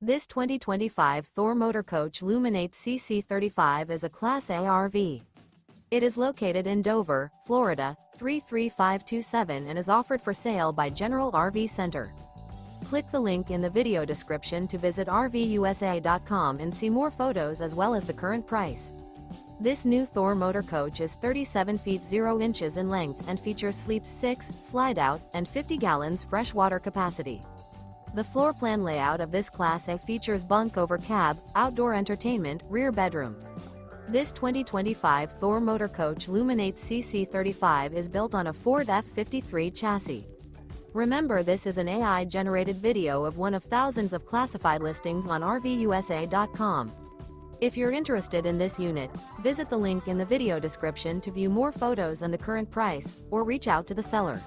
This 2025 Thor Motor Coach Luminate CC35 is a Class A RV. It is located in Dover, Florida, 33527 and is offered for sale by General RV Center. Click the link in the video description to visit RVUSA.com and see more photos as well as the current price. This new Thor Motor Coach is 37 feet 0 inches in length and features sleeps 6, slide-out, and 50 gallons fresh water capacity. The floor plan layout of this Class A features bunk over cab, outdoor entertainment, rear bedroom. This 2025 Thor Motor Coach Luminate CC35 is built on a Ford F53 chassis. Remember, this is an AI-generated video of one of thousands of classified listings on RVUSA.com. If you're interested in this unit, visit the link in the video description to view more photos and the current price, or reach out to the seller.